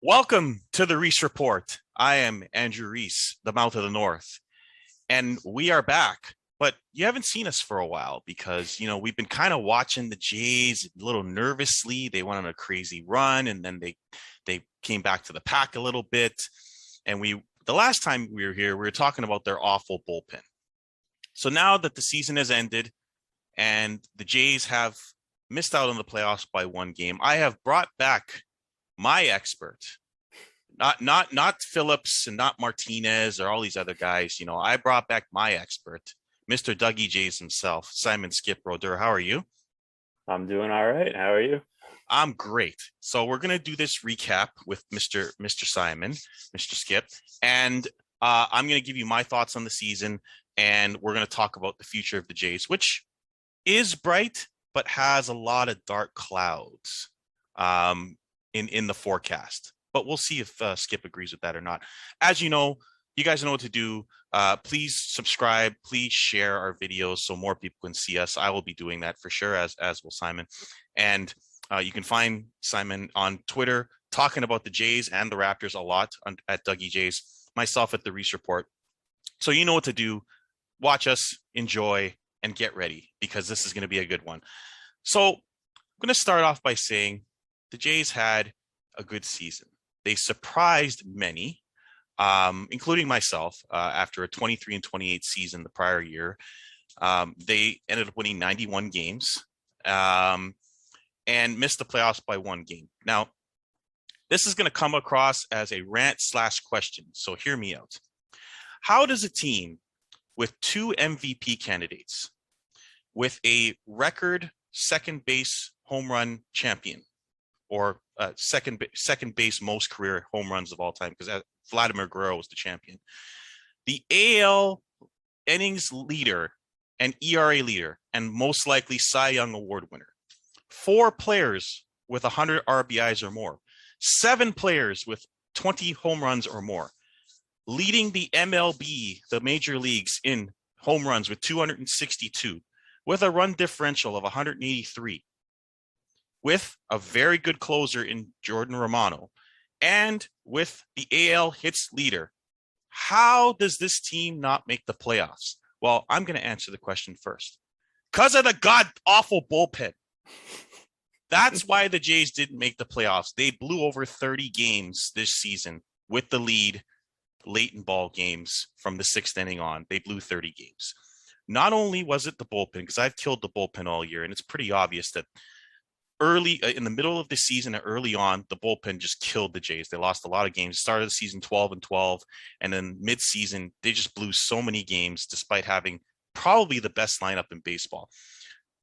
Welcome to the Reese Report. I am Andrew Reese, the Mouth of the North, and we are back. But you haven't seen us for a while because, we've been kind of watching the Jays a little nervously. They went on a crazy run and then they came back to the pack a little bit. And the last time we were here, we were talking about their awful bullpen. So now that the season has ended and the Jays have missed out on the playoffs by one game, I have brought back my expert, not Phillips and not Martinez or all these other guys. I brought back my expert, Mr. Dougie J's himself, Simon Skip Broder. How are you? I'm doing all right. How are you? I'm great. So we're gonna do this recap with Mr. Simon, Mr. Skip, and I'm gonna give you my thoughts on the season, and we're gonna talk about the future of the Jays, which is bright but has a lot of dark clouds in the forecast. But we'll see if Skip agrees with that or not. As you guys know what to do. Please subscribe. Please share our videos so more people can see us. I will be doing that for sure, as will Simon. And you can find Simon on Twitter talking about the Jays and the Raptors a lot at Dougie Jays. Myself at the Reese Report. So you know what to do. Watch us, enjoy, and get ready because this is going to be a good one. So I'm going to start off by saying the Jays had a good season. They surprised many, including myself, after a 23-28 season the prior year. They ended up winning 91 games and missed the playoffs by one game. Now, this is going to come across as a rant/question, so hear me out. How does a team with two MVP candidates, with a record second base home run champion, or second base most career home runs of all time, because Vladimir Guerrero was the champion, the AL innings leader and ERA leader, and most likely Cy Young Award winner, 4 players with 100 RBIs or more, 7 players with 20 home runs or more, leading the MLB, the major leagues, in home runs with 262, with a run differential of 183, with a very good closer in Jordan Romano, and with the AL hits leader. How does this team not make the playoffs? Well, I'm going to answer the question first. Because of the god-awful bullpen. That's why the Jays didn't make the playoffs. They blew over 30 games this season with the lead late in ball games from the 6th inning on. They blew 30 games. Not only was it the bullpen, because I've killed the bullpen all year, and it's pretty obvious that early in the middle of the season and early on, the bullpen just killed the Jays. They lost a lot of games. Started the season 12-12, and then mid-season, they just blew so many games despite having probably the best lineup in baseball.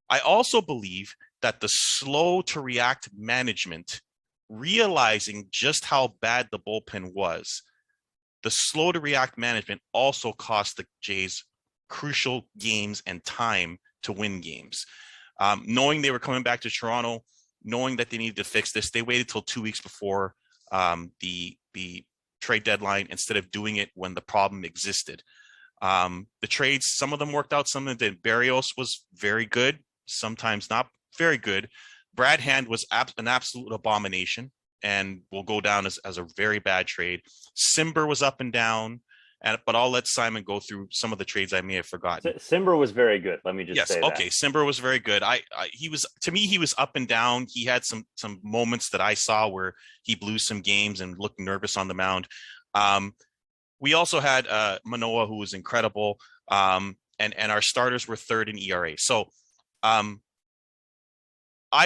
I also believe that the slow to react management, realizing just how bad the bullpen was, the slow to react management also cost the Jays crucial games and time to win games. Knowing they were coming back to Toronto, knowing that they needed to fix this, they waited till 2 weeks before the trade deadline instead of doing it when the problem existed. The trades, some of them worked out, some of them did. Barrios was very good, sometimes not very good. Brad Hand was an absolute abomination and will go down as a very bad trade. Simber was up and down. But I'll let Simon go through some of the trades I may have forgotten. Simber was very good. Let me just say that. Okay. Simber was very good. He was up and down. He had some moments that I saw where he blew some games and looked nervous on the mound. We also had Manoah, who was incredible. And our starters were 3rd in ERA. So I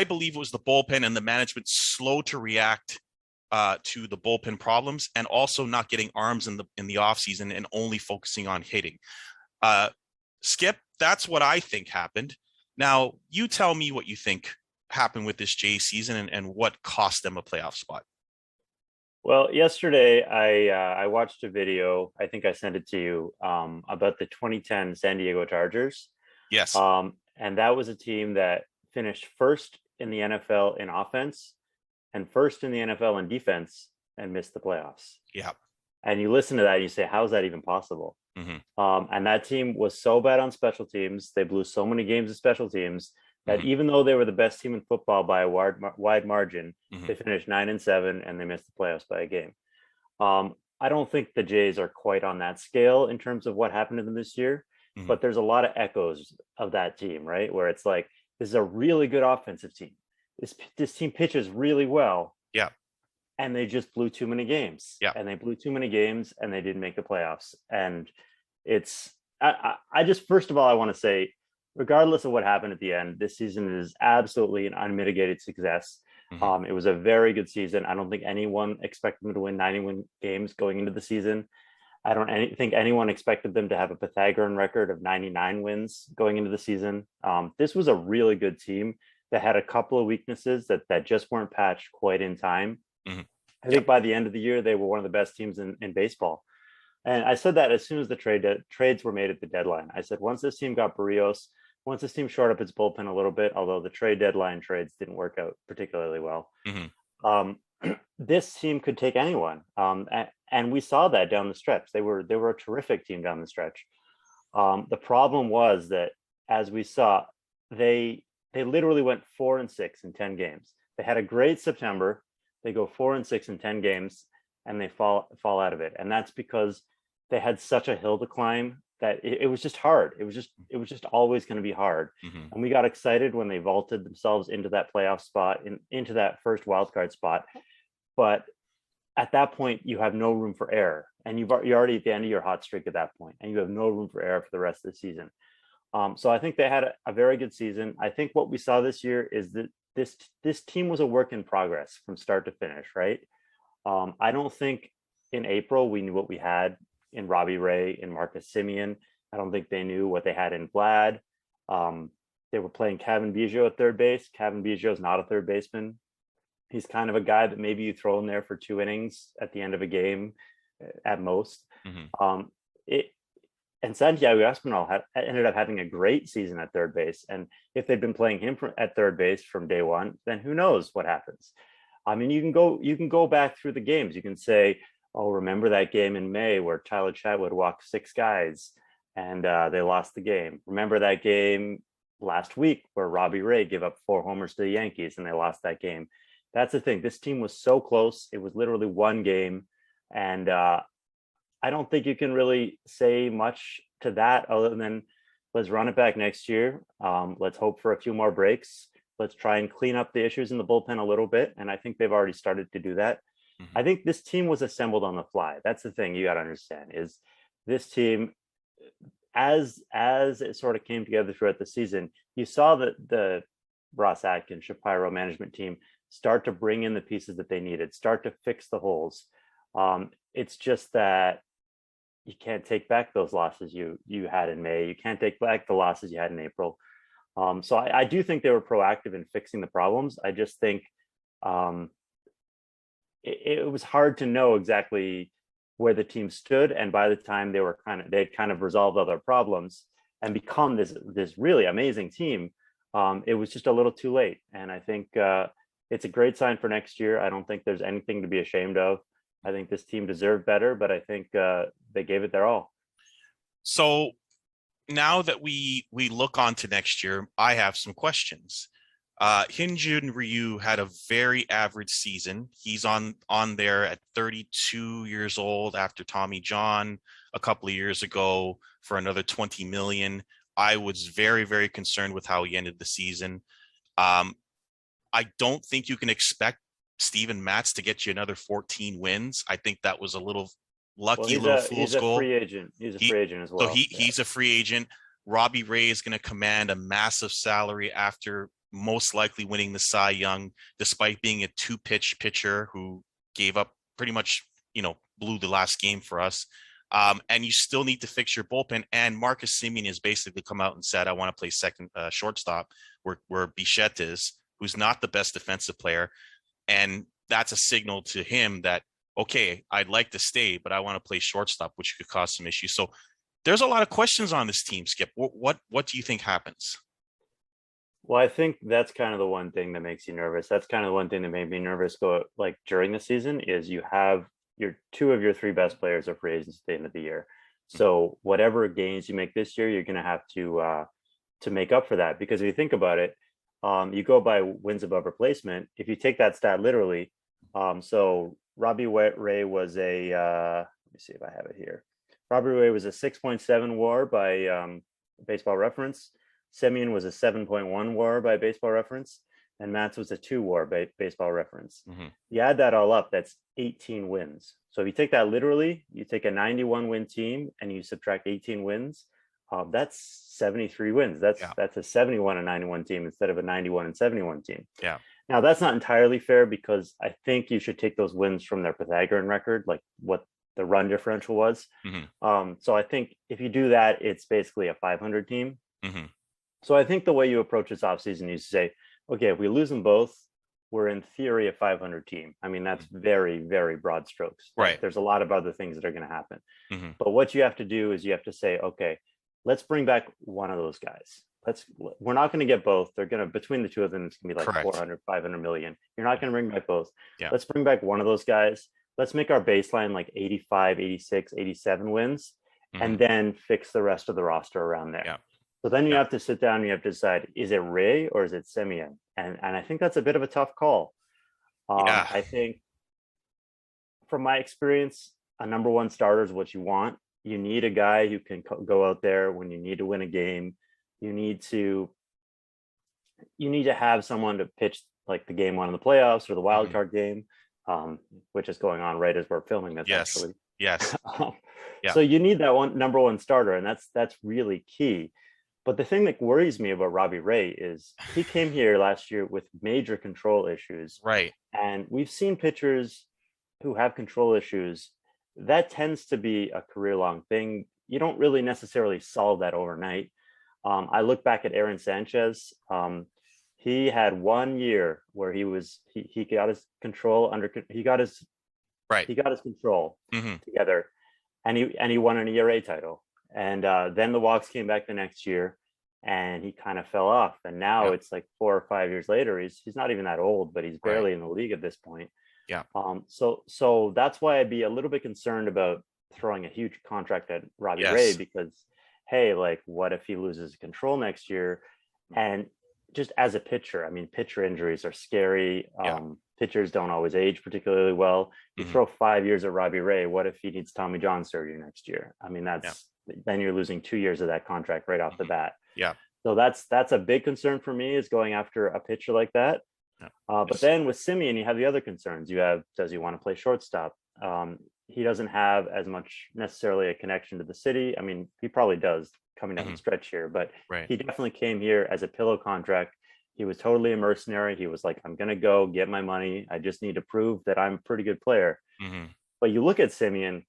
believe it was the bullpen and the management slow to react to the bullpen problems, and also not getting arms in the offseason and only focusing on hitting. Skip, that's what I think happened. Now, you tell me what you think happened with this Jays season and what cost them a playoff spot. Well, yesterday I watched a video. I think I sent it to you about the 2010 San Diego Chargers. Yes. And that was a team that finished 1st in the NFL in offense and 1st in the NFL in defense and missed the playoffs. Yeah. And you listen to that and you say, how is that even possible? Mm-hmm. And that team was so bad on special teams. They blew so many games of special teams that Mhm. even though they were the best team in football by a wide margin, Mhm. they finished 9-7 and they missed the playoffs by a game. I don't think the Jays are quite on that scale in terms of what happened to them this year, Mhm. but there's a lot of echoes of that team, right? Where it's like, this is a really good offensive team. This team pitches really well, Yeah. and they just blew too many games, Yeah. and they blew too many games, and they didn't make the playoffs. And it's, I just, first of all, I want to say, regardless of what happened at the end, this season is absolutely an unmitigated success. Mhm. It was a very good season. I don't think anyone expected them to win 91 games going into the season. I don't think anyone expected them to have a Pythagorean record of 99 wins going into the season. This was a really good team that had a couple of weaknesses that just weren't patched quite in time. Mhm. I Yep. think by the end of the year, they were one of the best teams in baseball. And I said that as soon as the trades were made at the deadline. I said, once this team got Barrios, once this team shored up its bullpen a little bit, although the trade deadline trades didn't work out particularly well, Mhm. um, this team could take anyone. And we saw that down the stretch. They were a terrific team down the stretch. The problem was that, as we saw, they they literally went 4-6 in 10 games. They had a great September. They go 4-6 in 10 games, and they fall out of it. And that's because they had such a hill to climb that it was just hard. It was just always going to be hard. Mhm. And we got excited when they vaulted themselves into that playoff spot, into that first wild card spot. But at that point, you have no room for error, and you're already at the end of your hot streak at that point, and you have no room for error for the rest of the season. So I think they had a very good season. I think what we saw this year is that this team was a work in progress from start to finish, right? I don't think in April we knew what we had in Robbie Ray and Marcus Simeon. I don't think they knew what they had in Vlad. Um, they were playing Kevin Biggio at third base. Kevin Biggio is not a third baseman. He's kind of a guy that maybe you throw in there for 2 innings at the end of a game at most. Mhm. Um, it and Santiago Espinal ended up having a great season at third base. And if they'd been playing him at third base from day one, then who knows what happens? I mean, you can go back through the games. You can say, "Oh, remember that game in May where Tyler Chatwood walked 6 guys and they lost the game? Remember that game last week where Robbie Ray gave up 4 homers to the Yankees and they lost that game?" That's the thing. This team was so close. It was literally one game, and I don't think you can really say much to that other than, let's run it back next year. Let's hope for a few more breaks. Let's try and clean up the issues in the bullpen a little bit. And I think they've already started to do that. Mhm. I think this team was assembled on the fly. That's the thing you got to understand, is this team, as it sort of came together throughout the season, you saw that the Ross Atkins, Shapiro management team start to bring in the pieces that they needed, start to fix the holes. It's just that you can't take back those losses you had in May. You can't take back the losses you had in April. So I do think they were proactive in fixing the problems. I just think um, it was hard to know exactly where the team stood, and by the time they'd kind of resolved other problems and become this really amazing team, it was just a little too late. And I think it's a great sign for next year. I don't think there's anything to be ashamed of. I think this team deserved better, but I think they gave it their all. So now that we look on to next year, I have some questions. Hyunjin Ryu had a very average season. He's on there at 32 years old after Tommy John a couple of years ago for another 20 million. I was very, very concerned with how he ended the season. Um, I don't think you can expect Steven Matz to get you another 14 wins. I think that was a little Well, lucky, he's little a fool's he's a goal. free agent. He's a He free agent as so well. he Yeah. he's a free agent. Robbie Ray is going to command a massive salary after most likely winning the Cy Young, despite being a two-pitch pitcher who gave up pretty much, blew the last game for us. And you still need to fix your bullpen. And Marcus Simeon has basically come out and said, "I want to play second shortstop where Bichette is, who's not the best defensive player." And that's a signal to him that, okay, I'd like to stay, but I want to play shortstop, which could cause some issues. So there's a lot of questions on this team, Skip. What do you think happens? Well, I think that's kind of the one thing that makes you nervous. That's kind of the one thing that made me nervous like during the season, is you have your two of your three best players are free agents at the end of the year. So whatever gains you make this year, you're going to have to make up for that. Because if you think about it, You go by wins above replacement. If you take that stat literally, so Robbie Ray was a let me see if I have it here. Robbie Ray was a 6.7 WAR by Baseball Reference. Semien was a 7.1 WAR by Baseball Reference, and Matz was a 2 WAR by Baseball Reference. You add that all up, that's 18 wins. So if you take that literally, you take a 91 win team and you subtract 18 wins. That's 73 wins. That's a 71 and 91 team instead of a 91 and 71 team. Yeah. Now that's not entirely fair because I think you should take those wins from their Pythagorean record, like what the run differential was. So I think if you do that, it's basically a 500 team. So I think the way you approach this offseason is to say, okay, if we lose them both, we're in theory a 500 team. I mean, that's very, very broad strokes. Right. There's a lot of other things that are going to happen. But what you have to do is you have to say, okay, let's bring back one of those guys. We're not going to get both. They're going to, between the two of them, it's going to be like 400, 500 million. You're not going to bring back both. Yeah. Let's bring back one of those guys. Let's make our baseline like 85, 86, 87 wins, and then fix the rest of the roster around there. Yeah. So then you have to sit down and you have to decide, is it Ray or is it Semien? And I think that's a bit of a tough call. I think from my experience, a number one starter is what you want. You need a guy who can go out there when you need to win a game. You need to have someone to pitch like the game one in the playoffs or the wild card game, which is going on right as we're filming this. Actually. Yes. So you need that number one starter, and that's really key. But the thing that worries me about Robbie Ray is he came here last year with major control issues. Right. And we've seen pitchers who have control issues. That tends to be a career-long thing. You don't really necessarily solve that overnight. I look back at Aaron Sanchez. He had 1 year where he got his control he got his control together, and he won an ERA title. And then the walks came back the next year, and he kind of fell off. And now it's like 4 or 5 years later. He's not even that old, but he's barely in the league at this point. Yeah. So that's why I'd be a little bit concerned about throwing a huge contract at Robbie Ray, because hey, like what if he loses control next year? And just as a pitcher, I mean, pitcher injuries are scary. Pitchers don't always age particularly well. You throw 5 years at Robbie Ray. What if he needs Tommy John surgery next year? I mean, then you're losing 2 years of that contract right off the bat. Yeah. So that's a big concern for me, is going after a pitcher like that. But then with Semien, you have the other concerns. You have, does he want to play shortstop? He doesn't have as much necessarily a connection to the city. I mean, he probably does coming down the stretch here, but he definitely came here as a pillow contract. He was totally a mercenary. He was like, I'm going to go get my money. I just need to prove that I'm a pretty good player. But you look at Semien,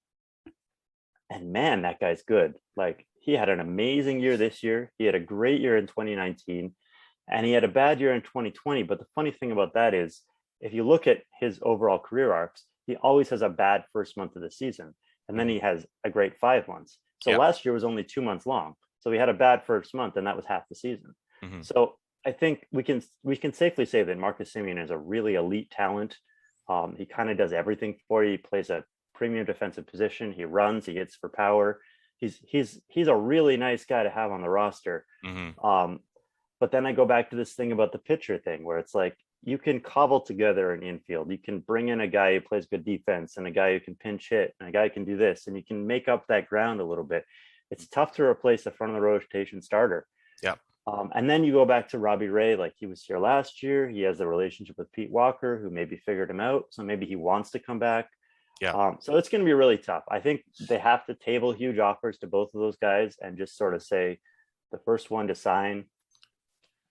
and man, that guy's good. Like, he had an amazing year this year. He had a great year in 2019, and he had a bad year in 2020. But the funny thing about that is, if you look at his overall career arcs, he always has a bad first month of the season, and then he has a great 5 months. So last year was only 2 months long. So he had a bad first month, and that was half the season. So I think we can safely say that Marcus Semien is a really elite talent. He kind of does everything for you. He plays a premium defensive position. He runs. He hits for power. He's a really nice guy to have on the roster. But then I go back to this thing about the pitcher thing, where it's like, you can cobble together an infield. You can bring in a guy who plays good defense, and a guy who can pinch hit, and a guy who can do this, and you can make up that ground a little bit. It's tough to replace a front of the rotation starter. Yeah. And then you go back to Robbie Ray, like he was here last year. He has a relationship with Pete Walker, who maybe figured him out. So maybe he wants to come back. Yeah. So it's going to be really tough. I think they have to table huge offers to both of those guys and just sort of say, the first one to sign,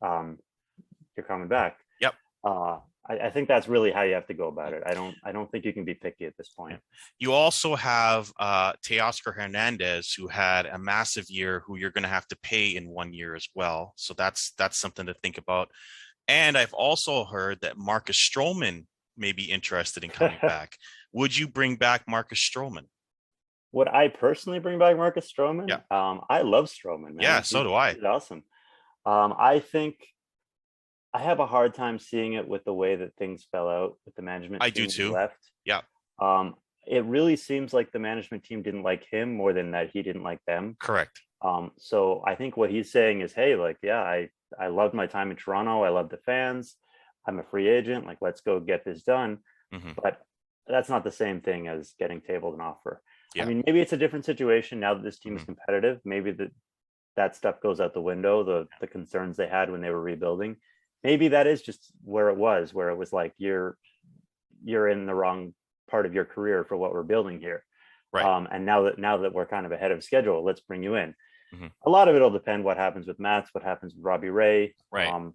you're coming back. Yep. I think that's really how you have to go about it. I don't think you can be picky at this point. You also have Teoscar Hernandez, who had a massive year, who you're going to have to pay in 1 year as well. So that's something to think about. And I've also heard that Marcus Stroman may be interested in coming back. Would you bring back Marcus Stroman? Would I personally bring back Marcus Stroman? Yeah. I love Stroman, man. Yeah, so do I. He's awesome. I think I have a hard time seeing it with the way that things fell out with the management team. I do too. Left. Yeah. It really seems like the management team didn't like him more than that he didn't like them. Correct. So I think what he's saying is, hey, like, yeah, I loved my time in Toronto. I love the fans. I'm a free agent. Like, let's go get this done. Hmm. But that's not the same thing as getting tabled an offer. I Yeah. mean, maybe it's a different situation now that this team is Hmm. competitive. Maybe that stuff goes out the window. The concerns they had when they were rebuilding. Maybe that is just where it was like you're in the wrong part of your career for what we're building here. Right. And now that we're kind of ahead of schedule, let's bring you in. Hmm. A lot of it'll depend what happens with Mats, what happens with Robbie Ray, Right.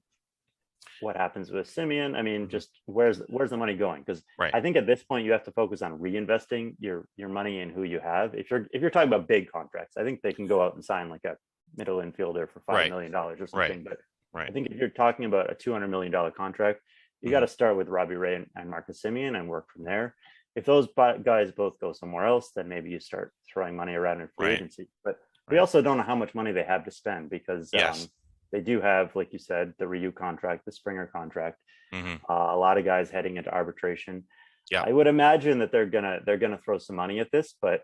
what happens with Simeon. I mean, Mhm. just where's the money going? Because Right. I think at this point you have to focus on reinvesting your money in who you have. If you're talking about big contracts, I think they can go out and sign like a middle infielder for $5 Right. million or Right. something. But I Right. think if you're talking about a $200 million contract, you got Mhm. to start with Robbie Ray and Marcus Simeon and work from there. If those guys both go somewhere else, then maybe you start throwing money around in free Right. agency. But we Right. also don't know how much money they have to spend because Yes. they do have, like you said, the Ryu contract, the Springer contract, Hmm. a lot of guys heading into arbitration. Yeah. I would imagine that they're gonna throw some money at this, but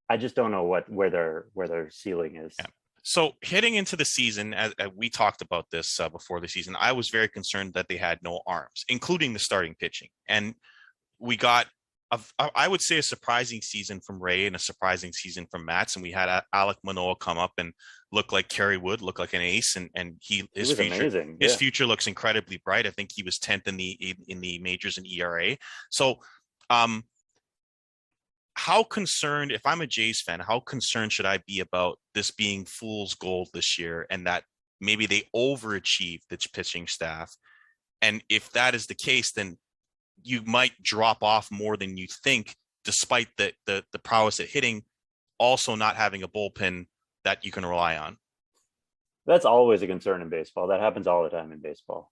I just don't know where their ceiling is. Yeah. So heading into the season, as we talked about this before the season, I was very concerned that they had no arms, including the starting pitching. And we got, I would say, a surprising season from Ray and a surprising season from Mats. And we had Alec Manoah come up and look like Kerry Wood, look like an ace, and He his was future amazing. Yeah. looks incredibly bright. I think he was 10th in the majors in ERA. So, um, how concerned, if I'm a Jays fan, how concerned should I be about this being fool's gold this year and that maybe they overachieve the pitching staff? And if that is the case, then you might drop off more than you think, despite the prowess at hitting, also not having a bullpen that you can rely on. That's always a concern in baseball. That happens all the time in baseball.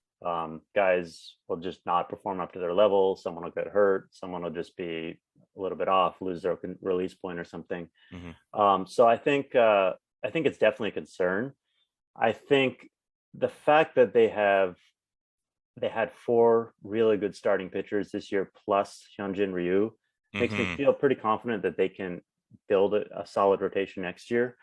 Guys will just not perform up to their level. Someone will get hurt. Someone will just be a little bit off, lose their release point or something. So I think it's definitely a concern. I think the fact that they had 4 really good starting pitchers this year plus Hyunjin Ryu makes me feel pretty confident that they can build a solid rotation next year,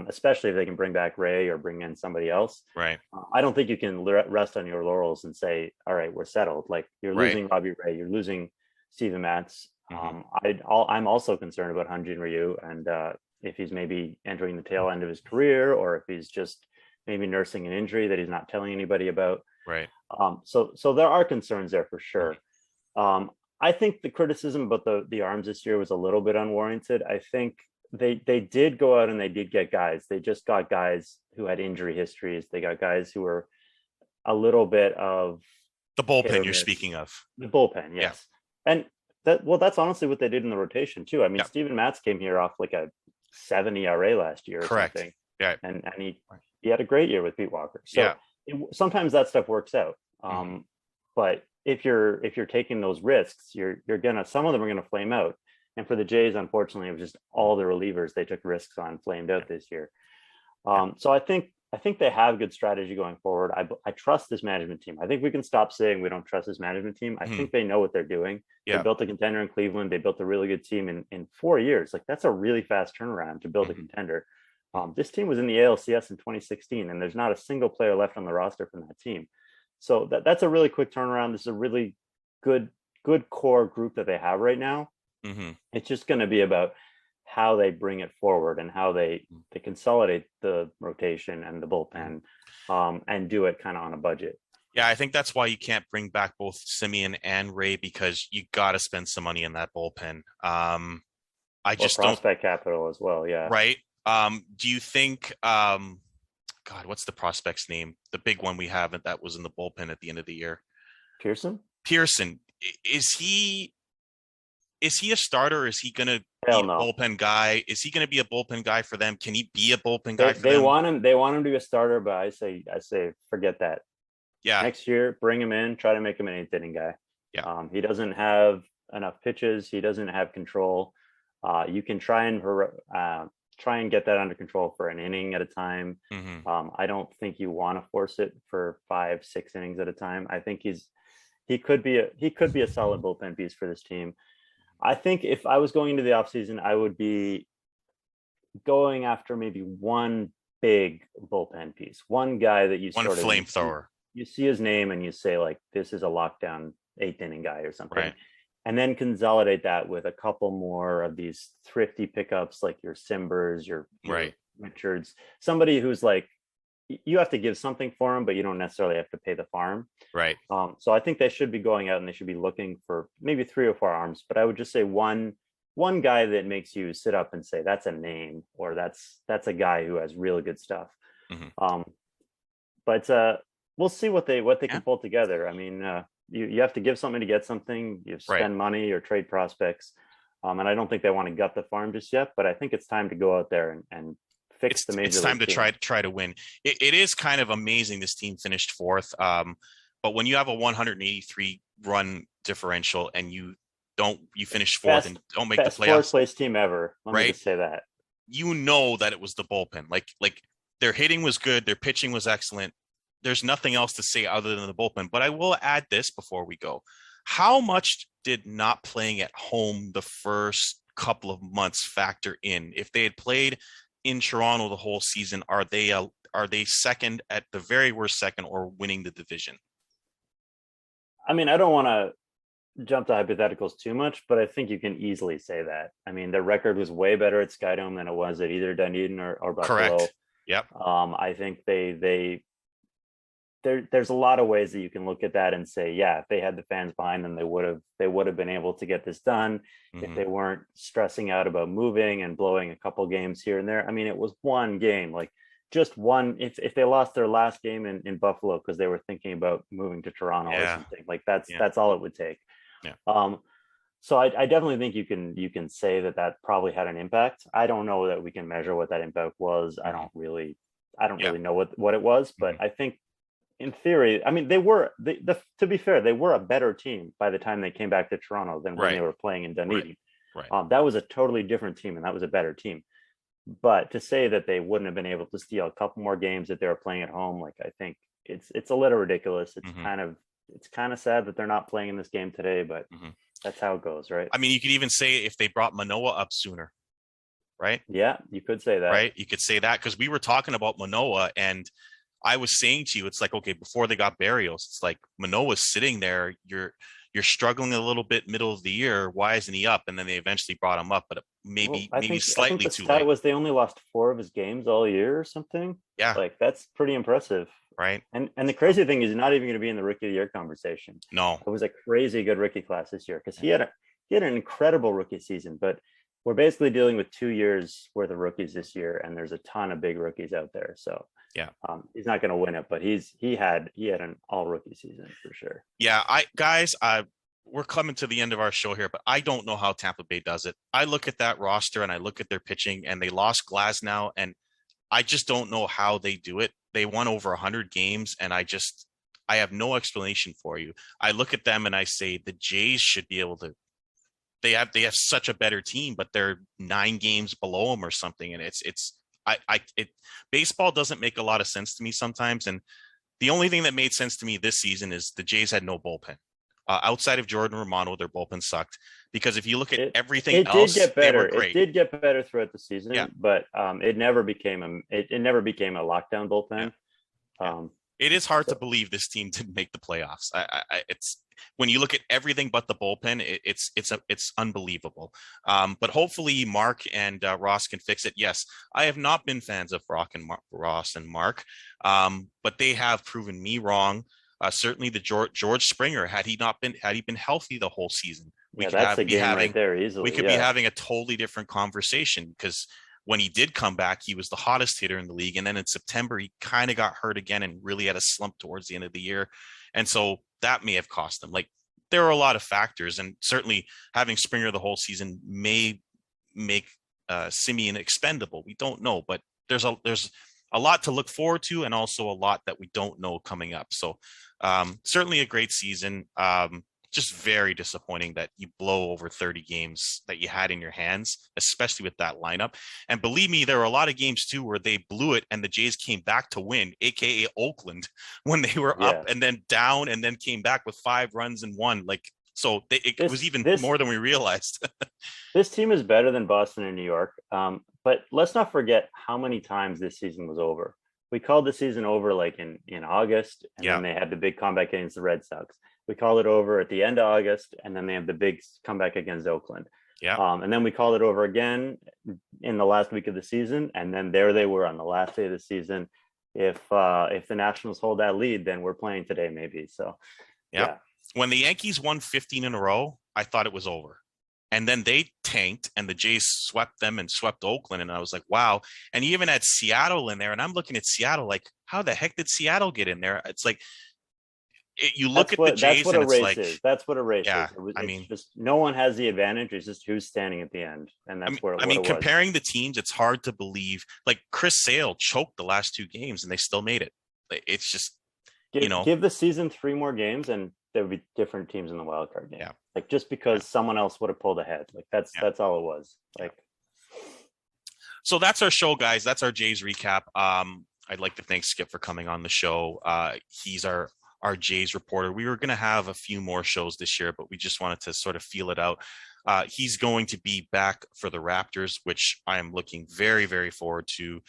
especially if they can bring back Ray or bring in somebody else. Right. I don't think you can rest on your laurels and say, all right, we're settled. Like, you're Right. losing Robbie Ray, you're losing Steven Matz. Mhm. I'm also concerned about Hyunjin Ryu and if he's maybe entering the tail end of his career or if he's just maybe nursing an injury that he's not telling anybody about. Right. So there are concerns there for sure. I think the criticism about the arms this year was a little bit unwarranted. I think they did go out and they did get guys. They just got guys who had injury histories. They got guys who were a little bit of The hit or bullpen you're miss. speaking of. The bullpen, yes. And that's honestly what they did in the rotation too. I mean, Yeah. Steven Matz came here off like a 7 ERA last year or Correct. something. Yeah. And he had a great year with Pete Walker. So Yeah. sometimes that stuff works out. Mhm. But if you're taking those risks, some of them are gonna flame out. And for the Jays, unfortunately, it was just all the relievers they took risks on flamed out this year. So I think they have good strategy going forward. I trust this management team. I think we can stop saying we don't trust this management team. I think they know what they're doing. Yeah. They built a contender in Cleveland. They built a really good team in 4 years. Like, that's a really fast turnaround to build a contender. This team was in the ALCS in 2016, and there's not a single player left on the roster from that team. So that's a really quick turnaround. This is a really good core group that they have right now. It's just going to be about how they bring it forward and how they consolidate the rotation and the bullpen and do it kind of on a budget. Yeah, I think that's why you can't bring back both Simeon and Ray, because you got to spend some money in that bullpen. I just don't. Prospect capital as well. Yeah. Right. Do you think, God, what's the prospect's name? The big one we have that was in the bullpen at the end of the year. Pearson. Is he a starter? Or is he going to be a bullpen guy? Is he going to be a bullpen guy for them? Can he be a bullpen guy for them? They want him to be a starter, but I say forget that. Yeah. Next year, bring him in, try to make him an 8th inning guy. Yeah. He doesn't have enough pitches. He doesn't have control. You can try and get that under control for an inning at a time. I don't think you want to force it for 5-6 innings at a time. I think he could be a solid bullpen piece for this team. I think if I was going into the offseason, I would be going after maybe one big bullpen piece, one guy that you One sort of flamethrower. you see his name and you say like this is a lockdown eighth inning guy or something, Right. and then consolidate that with a couple more of these thrifty pickups like your Simbers, your Right. Richards, somebody who's like you have to give something for him, but you don't necessarily have to pay the farm. Right. So I think they should be going out and they should be looking for maybe 3 or 4 arms. But I would just say one guy that makes you sit up and say that's a name or that's a guy who has really good stuff. Mm-hmm. But we'll see what they Yeah. can pull together. I mean, you have to give something to get something. You spend money or trade prospects, and I don't think they want to gut the farm just yet. But I think it's time to go out there and fix the major. It's time to team. try to win. It is kind of amazing this team finished fourth. But when you have a 183 run differential and you finish fourth and don't make the playoffs, fourth place team ever. Let me just say that. You know that it was the bullpen. Like their hitting was good, their pitching was excellent. There's nothing else to say other than the bullpen. But I will add this before we go. How much did not playing at home the first couple of months factor in? If they had played in Toronto the whole season, are they second, at the very worst second, or winning the division? I mean, I don't want to jump to hypotheticals too much, but I think you can easily say that. I mean, their record was way better at Skydome than it was at either Dunedin or Buffalo. Correct. Yep. I think there's a lot of ways that you can look at that and say, yeah, if they had the fans behind them, they would have been able to get this done. Mm-hmm. If they weren't stressing out about moving and blowing a couple games here and there. I mean, it was one game, like just one. If they lost their last game in Buffalo because they were thinking about moving to Toronto or something, like that's all it would take. Yeah. So I definitely think you can say that probably had an impact. I don't know that we can measure what that impact was. I don't really know what it was, but I think in theory, I mean, to be fair, they were a better team by the time they came back to Toronto than when they were playing in Dunedin. Right. That was a totally different team, and that was a better team. But to say that they wouldn't have been able to steal a couple more games that they were playing at home, like I think it's a little ridiculous. It's kind of sad that they're not playing in this game today, but that's how it goes, right? I mean, you could even say if they brought Manoah up sooner, right? Yeah, you could say that. Right? You could say that because we were talking about Manoah, and I was saying to you, it's like, okay, before they got Barrios, it's like Manoah's sitting there. You're struggling a little bit middle of the year. Why isn't he up? And then they eventually brought him up, but maybe slightly too late. Was they only lost 4 of his games all year or something? Yeah, like that's pretty impressive, right? And the crazy thing is, he's not even going to be in the Rookie of the Year conversation. No, it was a crazy good rookie class this year because he had an incredible rookie season, but we're basically dealing with 2 years worth of rookies this year, and there's a ton of big rookies out there. So yeah, he's not going to win it, but he had an all rookie season for sure. Yeah, we're coming to the end of our show here, but I don't know how Tampa Bay does it. I look at that roster and I look at their pitching, and they lost Glasnow, and I just don't know how they do it. They won over 100 games, and I have no explanation for you. I look at them and I say the Jays should be able to. They have such a better team, but they're 9 games below them or something, and baseball doesn't make a lot of sense to me sometimes. And the only thing that made sense to me this season is the Jays had no bullpen. Outside of Jordan Romano, their bullpen sucked. Because if you look at everything else, did get better. They were great. It did get better throughout the season, but it never became a lockdown bullpen. Yeah. It is hard to believe this team didn't make the playoffs. It's when you look at everything but the bullpen, it's unbelievable. But hopefully Mark and Ross can fix it. Yes, I have not been fans of Ross and Mark, but they have proven me wrong. Certainly the George Springer, had he been healthy the whole season, we could be having a totally different conversation, because when he did come back, he was the hottest hitter in the league. And then in September, he kind of got hurt again and really had a slump towards the end of the year. And so that may have cost him. Like, there are a lot of factors, and certainly having Springer the whole season may make Simeon expendable. We don't know, but there's a lot to look forward to, and also a lot that we don't know coming up. So certainly a great season. Just very disappointing that you blow over 30 games that you had in your hands, especially with that lineup. And believe me, there were a lot of games too where they blew it and the Jays came back to win, aka Oakland, when they were up and then down and then came back with 5 runs and won. Like, So it was This even this more than we realized. this team is better than Boston and New York. But let's not forget how many times this season was over. We called the season over like in August, and Yeah. then they had the big comeback against the Red Sox. We called it over at the end of August, and then they have the big comeback against Oakland. Yeah. And then we called it over again in the last week of the season, and then there they were on the last day of the season. If the Nationals hold that lead, then we're playing today, maybe. So, Yeah. yeah, When the Yankees won 15 in a row, I thought it was over. And then they tanked and the Jays swept them and swept Oakland. And I was like, wow. And you even had Seattle in there. And I'm looking at Seattle like, how the heck did Seattle get in there? It's like, you look at the that's Jays what and a it's race like, is. That's what a race yeah, is. I It's mean, just no one has the advantage. It's just who's standing at the end, and that's I what mean, it was. comparing the teams, it's hard to believe. Like Chris Sale choked the last two games and they still made it. It's just, Give the season 3 more games, and there would be different teams in the wild card game. yeah, Like just yeah, because someone else would have pulled ahead. Like yeah, that's all it was. yeah. Like So that's our show, guys. That's our Jays recap. I'd like to thank Skip for coming on the show. He's our Jays reporter. We were going to have a few more shows this year, but we just wanted to sort of feel it out. He's going to be back for the Raptors, which I am looking very, very forward to.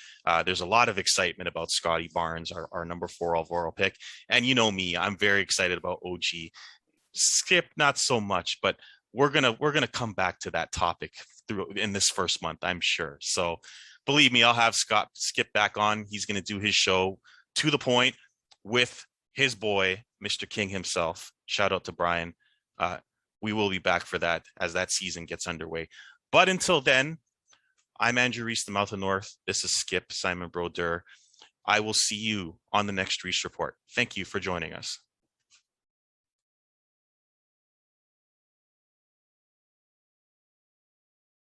There's a lot of excitement about Scotty Barnes, our number 4 overall pick. And you know me, I'm very excited about OG. Skip, not so much, but we're gonna come back to that topic through in this first month, I'm sure. So believe me, I'll have Skip back on. He's gonna do his show to the point with his boy, Mr. King himself. Shout out to Brian. We will be back for that as that season gets underway. But until then, I'm Andrew Reese, the Mouth of North. This is Skip Simon Broder. I will see you on the next Reese Report. Thank you for joining us.